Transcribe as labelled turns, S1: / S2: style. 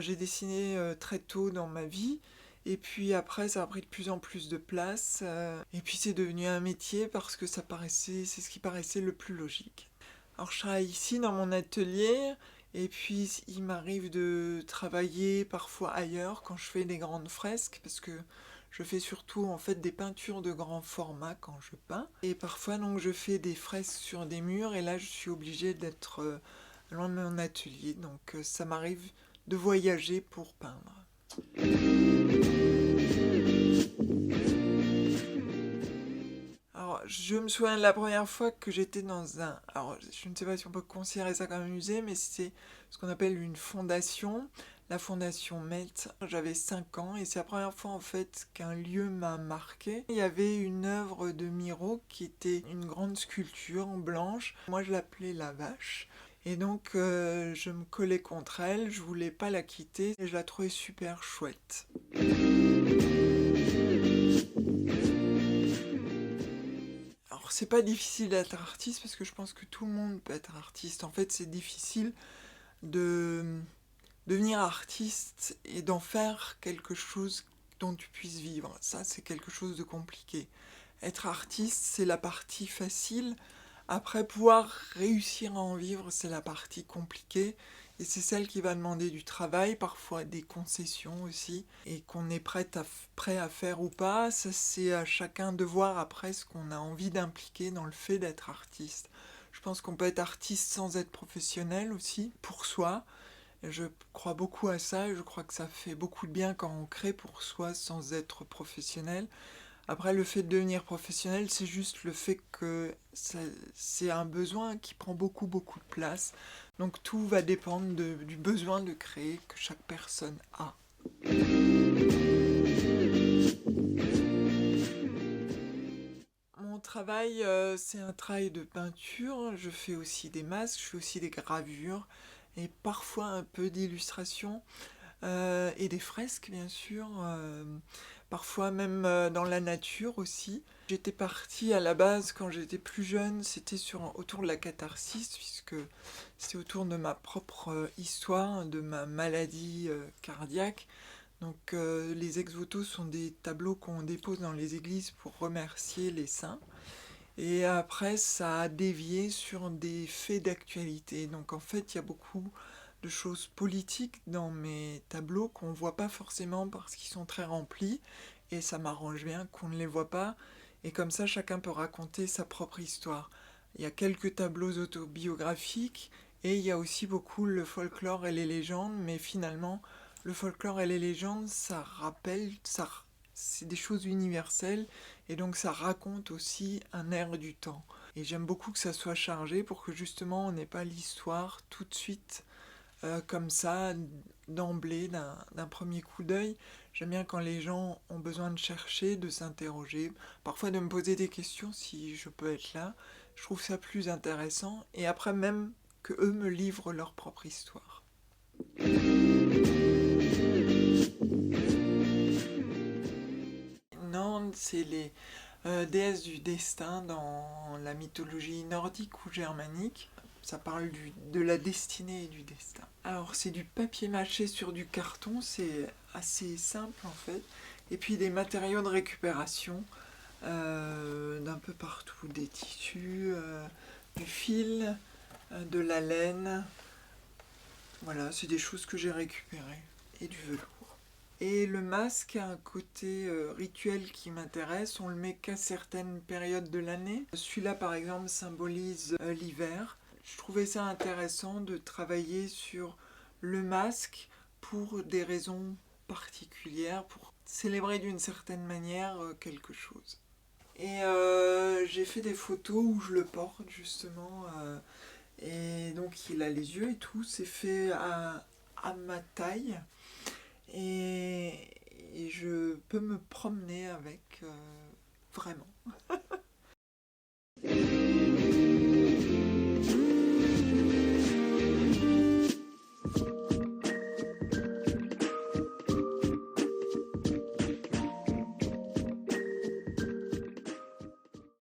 S1: J'ai dessiné très tôt dans ma vie, et puis après ça a pris de plus en plus de place, et puis c'est devenu un métier parce que c'est ce qui paraissait le plus logique. Alors je travaille ici dans mon atelier, et puis il m'arrive de travailler parfois ailleurs quand je fais des grandes fresques, parce que je fais surtout en fait des peintures de grand format quand je peins, et parfois donc je fais des fresques sur des murs, et là je suis obligée d'être loin de mon atelier, donc ça m'arrive de voyager pour peindre. Alors, je me souviens de la première fois que j'étais dans un... Alors, je ne sais pas si on peut considérer ça comme un musée, mais c'est ce qu'on appelle une fondation, la fondation Melt. J'avais 5 ans et c'est la première fois en fait qu'un lieu m'a marqué. Il y avait une œuvre de Miro qui était une grande sculpture blanche. Moi, je l'appelais la vache. Et donc, je me collais contre elle, je voulais pas la quitter et je la trouvais super chouette. Alors, c'est pas difficile d'être artiste parce que je pense que tout le monde peut être artiste. En fait, c'est difficile de devenir artiste et d'en faire quelque chose dont tu puisses vivre. Ça, c'est quelque chose de compliqué. Être artiste, c'est la partie facile. Après, pouvoir réussir à en vivre, c'est la partie compliquée. Et c'est celle qui va demander du travail, parfois des concessions aussi, et qu'on est prêt à faire ou pas. Ça, c'est à chacun de voir après ce qu'on a envie d'impliquer dans le fait d'être artiste. Je pense qu'on peut être artiste sans être professionnel aussi, pour soi. Je crois beaucoup à ça et je crois que ça fait beaucoup de bien quand on crée pour soi sans être professionnel. Après, le fait de devenir professionnel, c'est juste le fait que c'est un besoin qui prend beaucoup, beaucoup de place. Donc tout va dépendre du besoin de créer que chaque personne a. Mon travail, c'est un travail de peinture. Je fais aussi des masques, je fais aussi des gravures et parfois un peu d'illustration. Et des fresques bien sûr, parfois même dans la nature aussi. J'étais partie à la base quand j'étais plus jeune, c'était autour de la catharsis, puisque c'était autour de ma propre histoire, de ma maladie cardiaque. Donc les ex-voto sont des tableaux qu'on dépose dans les églises pour remercier les saints. Et après, ça a dévié sur des faits d'actualité. Donc en fait, il y a beaucoup de choses politiques dans mes tableaux qu'on ne voit pas forcément parce qu'ils sont très remplis. Et ça m'arrange bien qu'on ne les voit pas. Et comme ça, chacun peut raconter sa propre histoire. Il y a quelques tableaux autobiographiques et il y a aussi beaucoup le folklore et les légendes. Mais finalement, le folklore et les légendes, c'est des choses universelles et donc ça raconte aussi un air du temps. Et j'aime beaucoup que ça soit chargé pour que justement on n'ait pas l'histoire tout de suite comme ça, d'emblée, d'un premier coup d'œil. J'aime bien quand les gens ont besoin de chercher, de s'interroger, parfois de me poser des questions si je peux être là. Je trouve ça plus intéressant. Et après même que eux me livrent leur propre histoire. Nantes, c'est les déesses du destin dans la mythologie nordique ou germanique. Ça parle de la destinée et du destin. Alors c'est du papier mâché sur du carton, c'est assez simple en fait. Et puis des matériaux de récupération d'un peu partout, des tissus, du fil, de la laine. Voilà, c'est des choses que j'ai récupérées. Et du velours. Et le masque a un côté rituel qui m'intéresse, on le met qu'à certaines périodes de l'année. Celui-là par exemple symbolise l'hiver. Je trouvais ça intéressant de travailler sur le masque pour des raisons particulières, pour célébrer d'une certaine manière quelque chose. Et j'ai fait des photos où je le porte justement. Et donc donc il a les yeux et tout, c'est fait à ma taille et, et je peux me promener avec vraiment.